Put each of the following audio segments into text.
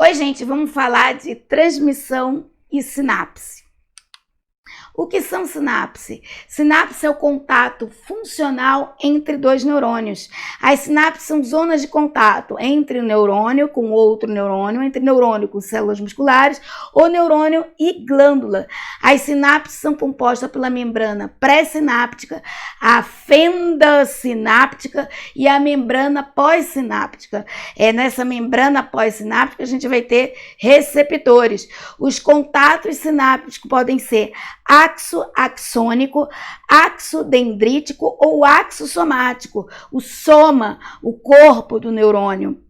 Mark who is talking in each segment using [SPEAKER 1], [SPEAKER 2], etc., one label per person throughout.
[SPEAKER 1] Oi, gente, vamos falar de transmissão e sinapse. O que são sinapse? Sinapse é o contato funcional entre dois neurônios. As sinapses são zonas de contato entre o neurônio com outro neurônio, entre neurônio com células musculares, ou neurônio e glândula. As sinapses são compostas pela membrana pré-sináptica, a fenda sináptica e a membrana pós-sináptica. Nessa membrana pós-sináptica a gente vai ter receptores. Os contatos sinápticos podem ser axo-axônico, axodendrítico ou axossomático, o soma, o corpo do neurônio.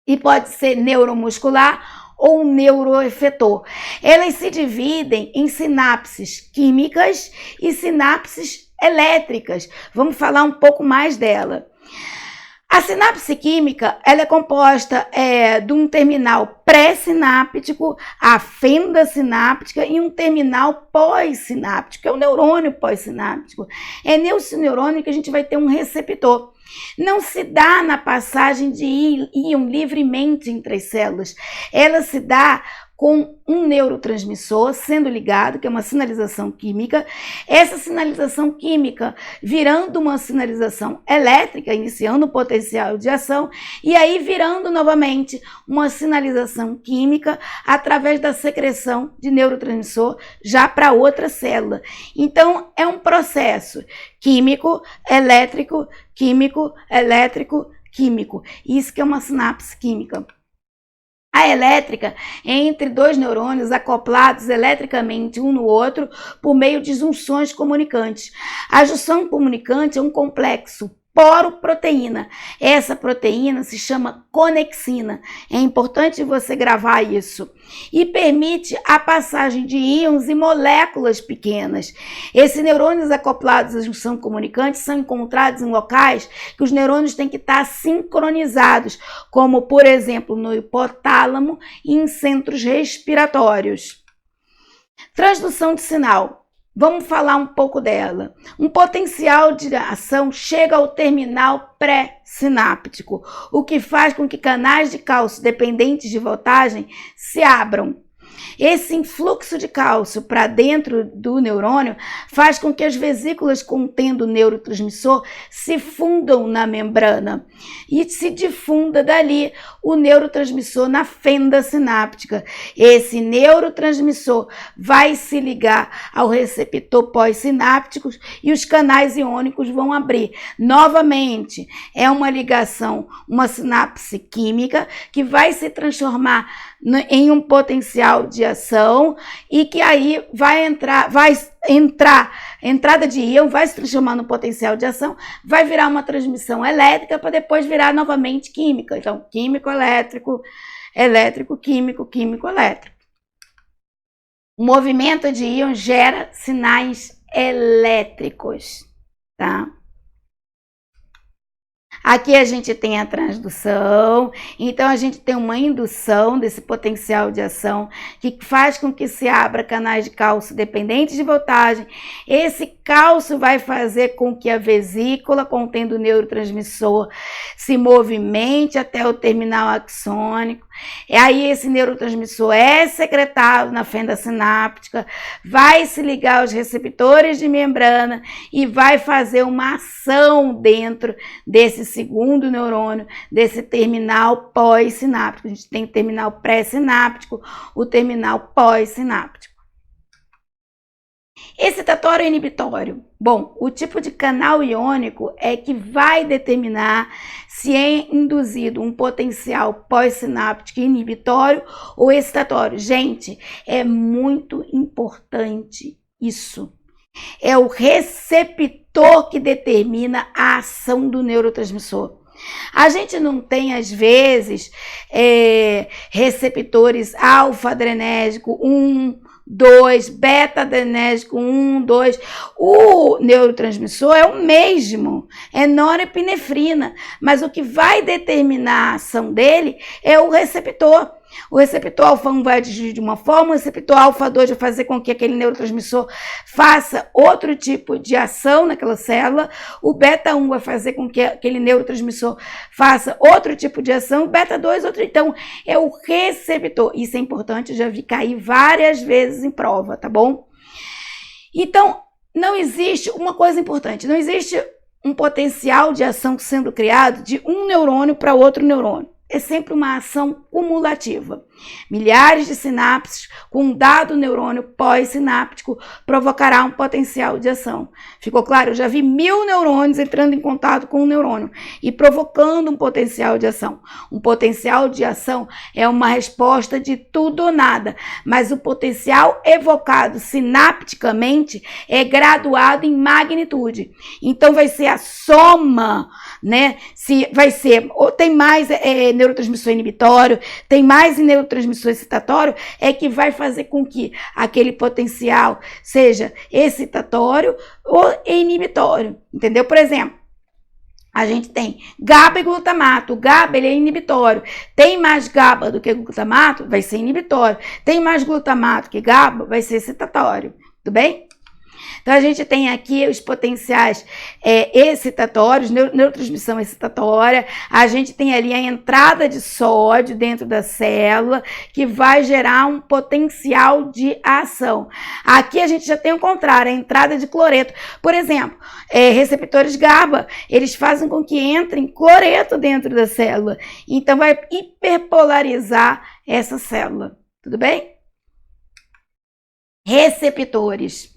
[SPEAKER 1] E pode ser neuromuscular ou neuroefetor. Elas se dividem em sinapses químicas e sinapses elétricas. Vamos falar um pouco mais dela. A sinapse química ela é composta de um terminal pré-sináptico, a fenda sináptica, e um terminal pós-sináptico, é o neurônio pós-sináptico. É nesse neurônio que a gente vai ter um receptor. Não se dá na passagem de íon livremente entre as células. Ela se dá com um neurotransmissor sendo ligado, que é uma sinalização química, essa sinalização química virando uma sinalização elétrica, iniciando o potencial de ação, e aí virando novamente uma sinalização química através da secreção de neurotransmissor já para outra célula. Então, é um processo químico, elétrico, químico, elétrico, químico. Isso que é uma sinapse química. A elétrica é entre dois neurônios acoplados eletricamente um no outro por meio de junções comunicantes. A junção comunicante é um complexo poroproteína. Essa proteína se chama conexina. É importante você gravar isso. E permite a passagem de íons e moléculas pequenas. Esses neurônios acoplados à junção comunicante são encontrados em locais que os neurônios têm que estar sincronizados, como, por exemplo, no hipotálamo e em centros respiratórios. Transdução de sinal. Vamos falar um pouco dela. Um potencial de ação chega ao terminal pré-sináptico, o que faz com que canais de cálcio dependentes de voltagem se abram. Esse influxo de cálcio para dentro do neurônio faz com que as vesículas contendo o neurotransmissor se fundam na membrana e se difunda dali o neurotransmissor na fenda sináptica. Esse neurotransmissor vai se ligar ao receptor pós-sináptico e os canais iônicos vão abrir. Novamente, é uma ligação, uma sinapse química que vai se transformar em um potencial de ação e que aí entrada de íon vai se transformar no potencial de ação, vai virar uma transmissão elétrica para depois virar novamente química. Então, químico, elétrico, elétrico, químico, químico, elétrico. O movimento de íon gera sinais elétricos, tá? Aqui a gente tem a transdução, então a gente tem uma indução desse potencial de ação que faz com que se abra canais de cálcio dependentes de voltagem. Esse cálcio vai fazer com que a vesícula contendo o neurotransmissor se movimente até o terminal axônico. E aí esse neurotransmissor é secretado na fenda sináptica, vai se ligar aos receptores de membrana e vai fazer uma ação dentro desse segundo neurônio, desse terminal pós-sináptico. A gente tem o terminal pré-sináptico, o terminal pós-sináptico. Excitatório e inibitório. Bom, o tipo de canal iônico é que vai determinar se é induzido um potencial pós-sináptico inibitório ou excitatório. Gente, é muito importante isso. É o receptor que determina a ação do neurotransmissor. A gente não tem, às vezes, receptores alfa-adrenérgico 1, 2, beta-adrenérgico 1, 2. O neurotransmissor é o mesmo, é norepinefrina, mas o que vai determinar a ação dele é o receptor. O receptor alfa-1 vai agir de uma forma, o receptor alfa-2 vai fazer com que aquele neurotransmissor faça outro tipo de ação naquela célula, o beta-1 vai fazer com que aquele neurotransmissor faça outro tipo de ação, o beta-2 outro. Então, é o receptor. Isso é importante, eu já vi cair várias vezes em prova, tá bom? Então, não existe uma coisa importante, não existe um potencial de ação sendo criado de um neurônio para outro neurônio. É sempre uma ação cumulativa. Milhares de sinapses com um dado neurônio pós-sináptico provocará um potencial de ação. Ficou claro? Eu já vi 1000 neurônios entrando em contato com um neurônio e provocando um potencial de ação. Um potencial de ação é uma resposta de tudo ou nada, mas o potencial evocado sinapticamente é graduado em magnitude. Então vai ser a soma, né? Se vai ser, ou tem mais neurotransmissor inibitório, tem mais neurotransmissor excitatório, é que vai fazer com que aquele potencial seja excitatório ou inibitório, entendeu? Por exemplo, a gente tem GABA e glutamato. O GABA ele é inibitório. Tem mais GABA do que glutamato, vai ser inibitório. Tem mais glutamato que GABA, vai ser excitatório. Tudo bem? Então, a gente tem aqui os potenciais excitatórios, neurotransmissão excitatória. A gente tem ali a entrada de sódio dentro da célula, que vai gerar um potencial de ação. Aqui a gente já tem o contrário, a entrada de cloreto. Por exemplo, receptores GABA, eles fazem com que entre cloreto dentro da célula. Então, vai hiperpolarizar essa célula. Tudo bem? Receptores.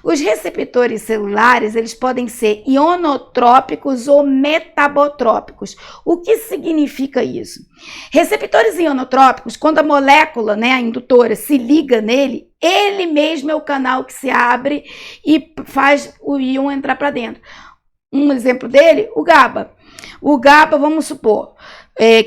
[SPEAKER 1] Os receptores celulares, eles podem ser ionotrópicos ou metabotrópicos. O que significa isso? Receptores ionotrópicos, quando a molécula, né, a indutora, se liga nele, ele mesmo é o canal que se abre e faz o íon entrar para dentro. Um exemplo dele, o GABA. O GABA, vamos supor,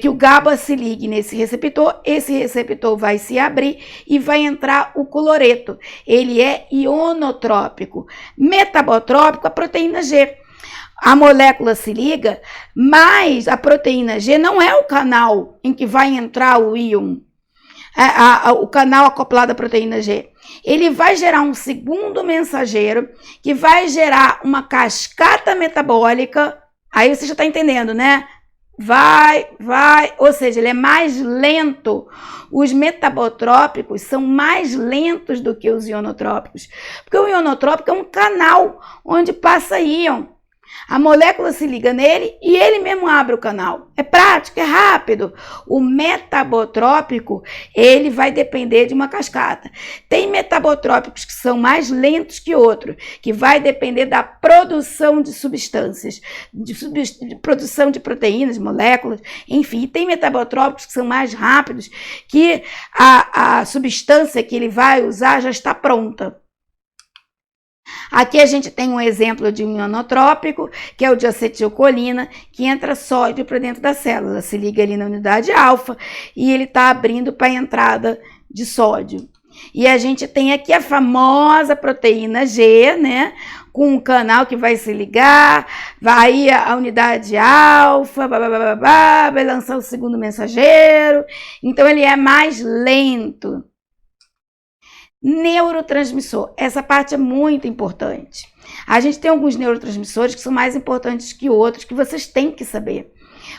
[SPEAKER 1] que o GABA se ligue nesse receptor, esse receptor vai se abrir e vai entrar o cloreto. Ele é ionotrópico. Metabotrópico, a proteína G. A molécula se liga, mas a proteína G não é o canal em que vai entrar o íon. O canal acoplado à proteína G. Ele vai gerar um segundo mensageiro que vai gerar uma cascata metabólica. Aí você já está entendendo, né? Vai, ou seja, ele é mais lento. Os metabotrópicos são mais lentos do que os ionotrópicos, porque o ionotrópico é um canal onde passa íon. A molécula se liga nele e ele mesmo abre o canal. É prático, é rápido. O metabotrópico, ele vai depender de uma cascata. Tem metabotrópicos que são mais lentos que outros, que vai depender da produção de substâncias, de produção de proteínas, moléculas, enfim. E tem metabotrópicos que são mais rápidos, que a substância que ele vai usar já está pronta. Aqui a gente tem um exemplo de um ionotrópico, que é o de acetilcolina, que entra sódio para dentro da célula. Se liga ali na unidade alfa e ele está abrindo para a entrada de sódio. E a gente tem aqui a famosa proteína G, né? Com um canal que vai se ligar, vai a unidade alfa, vai lançar o segundo mensageiro. Então ele é mais lento. Neurotransmissor, essa parte é muito importante. A gente tem alguns neurotransmissores que são mais importantes que outros, que vocês têm que saber.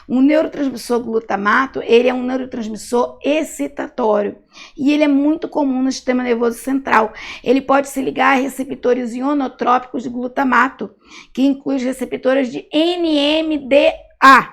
[SPEAKER 1] O neurotransmissor glutamato, ele é um neurotransmissor excitatório e ele é muito comum no sistema nervoso central. Ele pode se ligar a receptores ionotrópicos de glutamato, que inclui os receptores de NMDA,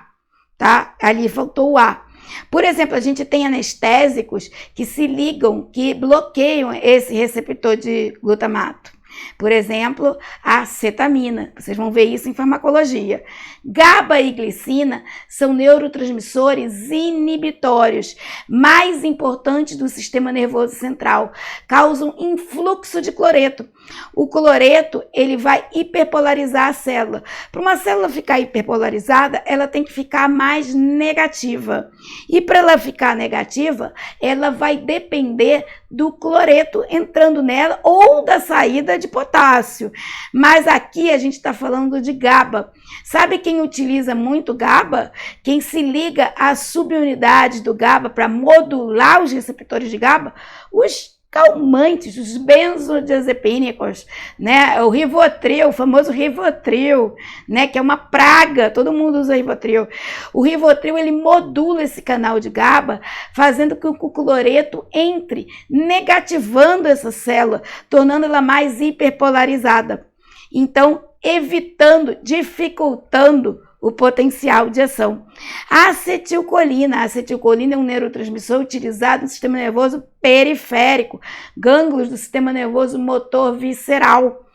[SPEAKER 1] tá? Ali faltou o A. Por exemplo, a gente tem anestésicos que se ligam, que bloqueiam esse receptor de glutamato. Por exemplo, a acetamina. Vocês vão ver isso em farmacologia. GABA e glicina são neurotransmissores inibitórios, mais importantes do sistema nervoso central. Causam influxo de cloreto. O cloreto, ele vai hiperpolarizar a célula. Para uma célula ficar hiperpolarizada, ela tem que ficar mais negativa. E para ela ficar negativa, ela vai depender do cloreto entrando nela ou da saída de potássio. Mas aqui a gente está falando de GABA. Sabe quem utiliza muito GABA? Quem se liga às subunidades do GABA para modular os receptores de GABA? Os calmantes, os benzodiazepínicos, né? O Rivotril, o famoso Rivotril, né? Que é uma praga, todo mundo usa Rivotril. O Rivotril, ele modula esse canal de GABA, fazendo com que o cloreto entre, negativando essa célula, tornando ela mais hiperpolarizada. Então, evitando, dificultando o potencial de ação. A acetilcolina é um neurotransmissor utilizado no sistema nervoso periférico, gânglios do sistema nervoso motor visceral.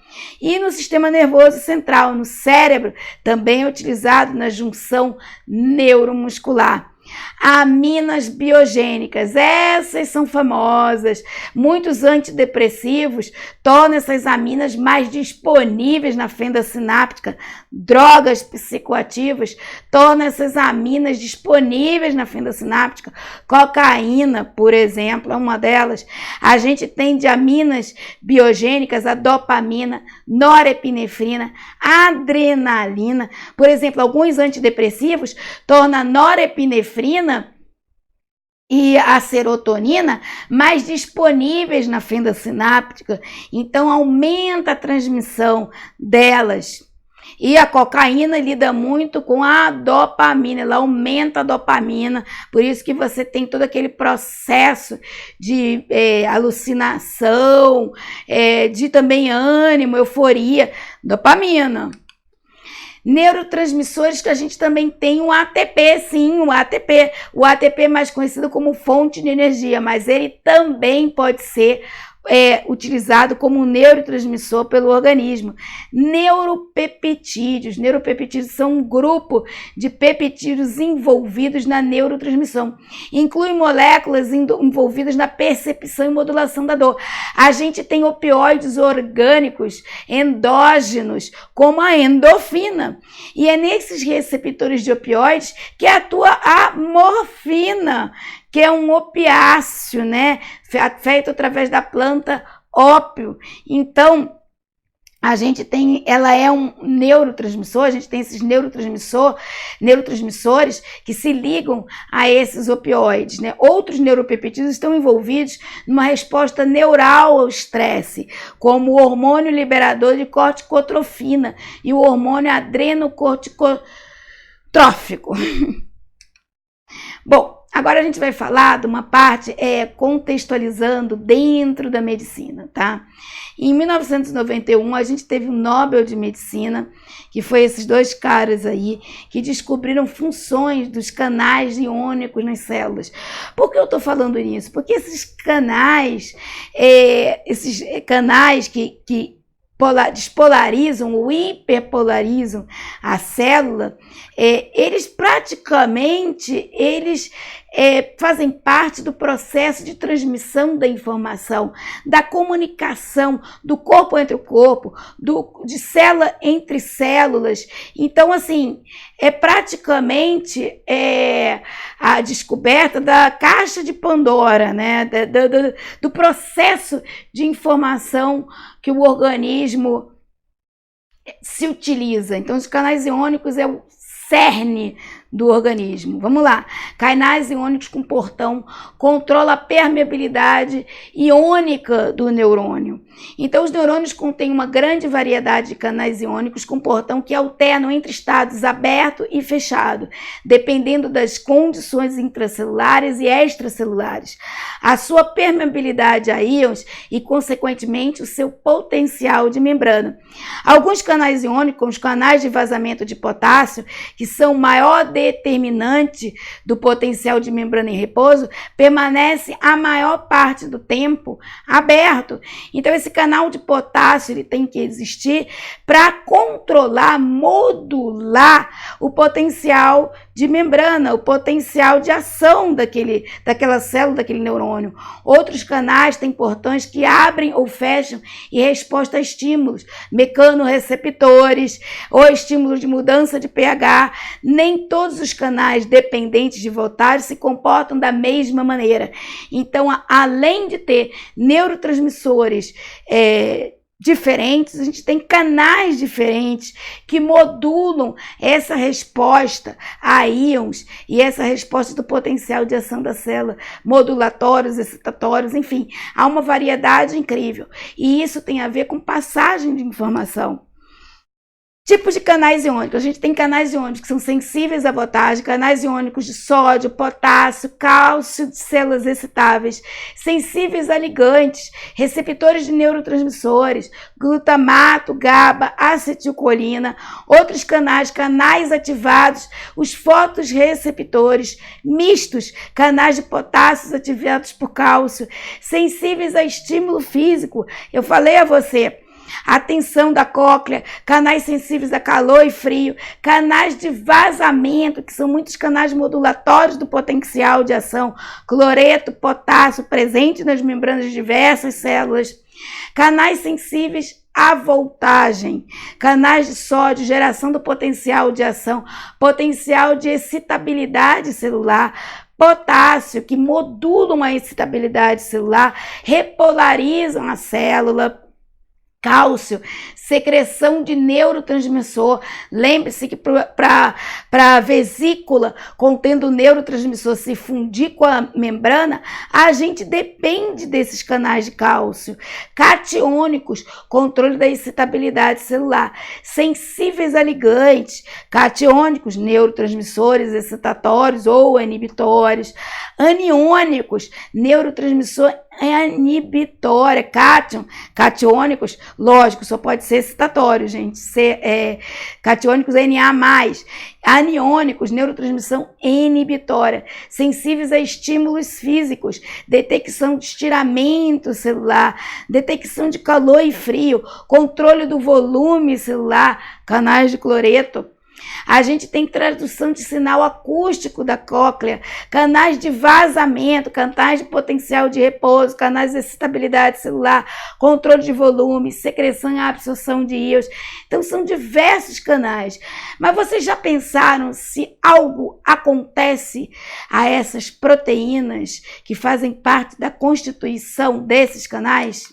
[SPEAKER 1] E no sistema nervoso central, no cérebro, também é utilizado na junção neuromuscular. Aminas biogênicas, essas são famosas. Muitos antidepressivos tornam essas aminas mais disponíveis na fenda sináptica. Drogas psicoativas tornam essas aminas disponíveis na fenda sináptica. Cocaína, por exemplo, é uma delas. A gente tem de aminas biogênicas a dopamina, norepinefrina, adrenalina. Por exemplo, alguns antidepressivos tornam a norepinefrina e a serotonina mais disponíveis na fenda sináptica, então aumenta a transmissão delas. E a cocaína lida muito com a dopamina, ela aumenta a dopamina, por isso que você tem todo aquele processo de alucinação, de também ânimo, euforia, dopamina. Neurotransmissores que a gente também tem o ATP, sim, o ATP. O ATP é mais conhecido como fonte de energia, mas ele também pode ser utilizado como neurotransmissor pelo organismo. Neuropeptídeos. Neuropeptídeos são um grupo de peptídeos envolvidos na neurotransmissão. Incluem moléculas envolvidas na percepção e modulação da dor. A gente tem opioides orgânicos endógenos, como a endorfina. E é nesses receptores de opioides que atua a morfina, que é um opiáceo, né? Feito através da planta ópio. Então, a gente tem, ela é um neurotransmissor, a gente tem esses neurotransmissores que se ligam a esses opioides, né? Outros neuropeptídeos estão envolvidos numa resposta neural ao estresse, como o hormônio liberador de corticotrofina e o hormônio adrenocorticotrófico. Bom, agora a gente vai falar de uma parte contextualizando dentro da medicina, tá? Em 1991, a gente teve um Nobel de Medicina, que foi esses dois caras aí, que descobriram funções dos canais iônicos nas células. Por que eu tô falando nisso? Porque esses canais que despolarizam ou hiperpolarizam a célula, eles praticamente fazem parte do processo de transmissão da informação, da comunicação do corpo entre o corpo, de célula entre células. Então, assim, é praticamente a descoberta da caixa de Pandora, né? Do processo de informação que o organismo se utiliza. Então, os canais iônicos é o cerne do organismo. Vamos lá. Canais iônicos com portão controla a permeabilidade iônica do neurônio. Então, os neurônios contêm uma grande variedade de canais iônicos com portão que alternam entre estados aberto e fechado, dependendo das condições intracelulares e extracelulares. A sua permeabilidade a íons e, consequentemente, o seu potencial de membrana. Alguns canais iônicos, como os canais de vazamento de potássio, que são o maior determinante do potencial de membrana em repouso, permanece a maior parte do tempo aberto. Então, esse canal de potássio ele tem que existir para controlar, modular o potencial de membrana, o potencial de ação daquela célula, daquele neurônio. Outros canais têm portões que abrem ou fecham em resposta a estímulos, mecanorreceptores ou estímulos de mudança de pH. Nem todos os canais dependentes de voltagem se comportam da mesma maneira. Então, além de ter neurotransmissores diferentes, a gente tem canais diferentes que modulam essa resposta a íons e essa resposta do potencial de ação da célula, modulatórios, excitatórios, enfim, há uma variedade incrível. E isso tem a ver com passagem de informação. Tipos de canais iônicos. A gente tem canais iônicos que são sensíveis à voltagem, canais iônicos de sódio, potássio, cálcio de células excitáveis, sensíveis a ligantes, receptores de neurotransmissores, glutamato, GABA, acetilcolina, outros canais ativados, os fotorreceptores, mistos, canais de potássio ativados por cálcio, sensíveis a estímulo físico. Eu falei a você, a tensão da cóclea, canais sensíveis a calor e frio, canais de vazamento, que são muitos canais modulatórios do potencial de ação, cloreto, potássio, presente nas membranas de diversas células, canais sensíveis à voltagem, canais de sódio, geração do potencial de ação, potencial de excitabilidade celular, potássio, que modulam a excitabilidade celular, repolarizam a célula, cálcio, secreção de neurotransmissor. Lembre-se que para a vesícula contendo neurotransmissor se fundir com a membrana, a gente depende desses canais de cálcio. Catiônicos, controle da excitabilidade celular. Sensíveis a ligantes. Catiônicos, neurotransmissores excitatórios ou inibitórios. Aniônicos, neurotransmissor inibitória, cátion, catiônicos, lógico, só pode ser excitatório, gente, catiônicos Na+, aniônicos, neurotransmissão inibitória, sensíveis a estímulos físicos, detecção de estiramento celular, detecção de calor e frio, controle do volume celular, canais de cloreto. A gente tem tradução de sinal acústico da cóclea, canais de vazamento, canais de potencial de repouso, canais de excitabilidade celular, controle de volume, secreção e absorção de íons. Então são diversos canais. Mas vocês já pensaram se algo acontece a essas proteínas que fazem parte da constituição desses canais?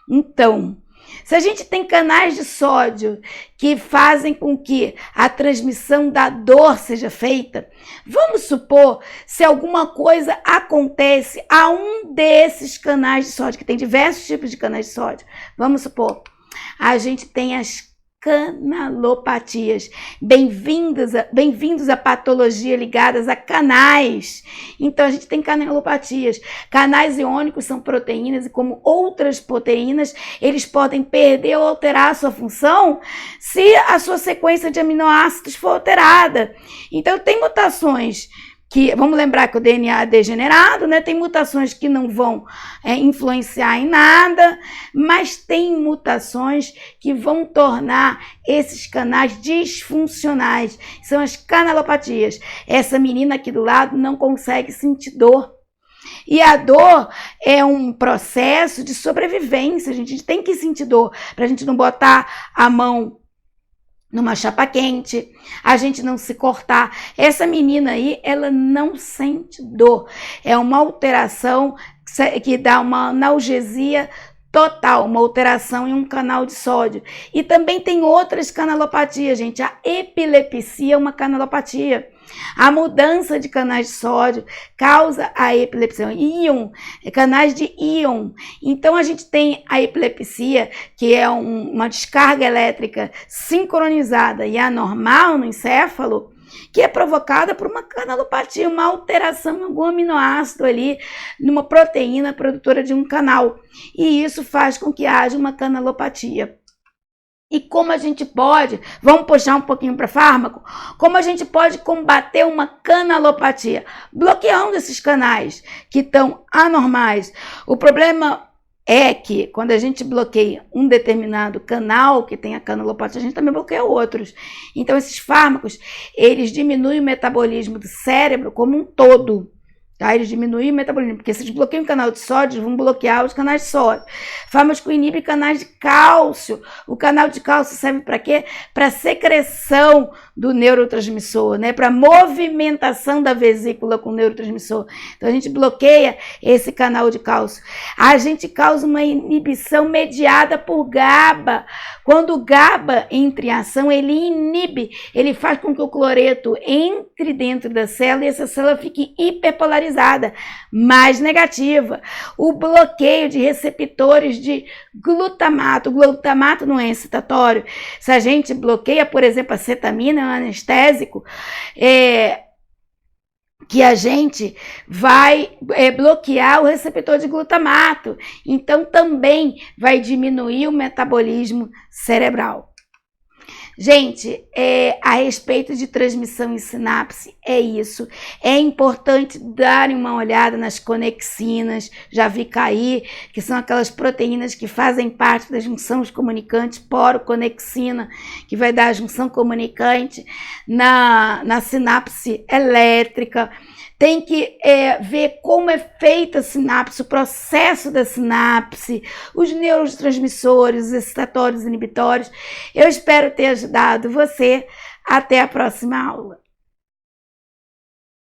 [SPEAKER 1] Então, se a gente tem canais de sódio que fazem com que a transmissão da dor seja feita, vamos supor se alguma coisa acontece a um desses canais de sódio, que tem diversos tipos de canais de sódio. Vamos supor, a gente tem as canalopatias. Bem-vindos à patologia ligadas a canais. Então, a gente tem canalopatias. Canais iônicos são proteínas e, como outras proteínas, eles podem perder ou alterar a sua função se a sua sequência de aminoácidos for alterada. Então, tem mutações que, vamos lembrar que o DNA é degenerado, né? Tem mutações que não vão influenciar em nada, mas tem mutações que vão tornar esses canais disfuncionais. São as canalopatias. Essa menina aqui do lado não consegue sentir dor. E a dor é um processo de sobrevivência. A gente tem que sentir dor para a gente não botar a mão numa chapa quente, a gente não se cortar. Essa menina aí, ela não sente dor. É uma alteração que dá uma analgesia total, uma alteração em um canal de sódio. E também tem outras canalopatias, gente. A epilepsia é uma canalopatia. A mudança de canais de sódio causa a epilepsia. Canais de íon. Então, a gente tem a epilepsia, que é uma descarga elétrica sincronizada e anormal no encéfalo, que é provocada por uma canalopatia, uma alteração em algum aminoácido ali, numa proteína produtora de um canal. E isso faz com que haja uma canalopatia. E como a gente pode, vamos puxar um pouquinho para fármaco, como a gente pode combater uma canalopatia? Bloqueando esses canais que estão anormais. O problema é que quando a gente bloqueia um determinado canal que tem a canalopatia, a gente também bloqueia outros. Então esses fármacos, eles diminuem o metabolismo do cérebro como um todo. Tá? Eles diminuem o metabolismo, porque se eles bloqueiam o canal de sódio, eles vão bloquear os canais de sódio. Fármaco inibe canais de cálcio. O canal de cálcio serve para quê? Para secreção do neurotransmissor, né? Para movimentação da vesícula com o neurotransmissor. Então a gente bloqueia esse canal de cálcio. A gente causa uma inibição mediada por GABA. Quando o GABA entra em ação, ele inibe, ele faz com que o cloreto entre dentro da célula e essa célula fique hiperpolarizada, mais negativa. O bloqueio de receptores de glutamato. O glutamato não é excitatório. Se a gente bloqueia, por exemplo, a cetamina, um anestésico, que a gente vai bloquear o receptor de glutamato. Então, também vai diminuir o metabolismo cerebral. Gente, a respeito de transmissão em sinapse, é isso. É importante darem uma olhada nas conexinas, já vi cair, que são aquelas proteínas que fazem parte da junção dos comunicantes, poroconexina, que vai dar a junção comunicante na sinapse elétrica. Tem que ver como é feita a sinapse, o processo da sinapse, os neurotransmissores, os excitatórios, inibitórios. Eu espero ter ajudado você. Até a próxima aula.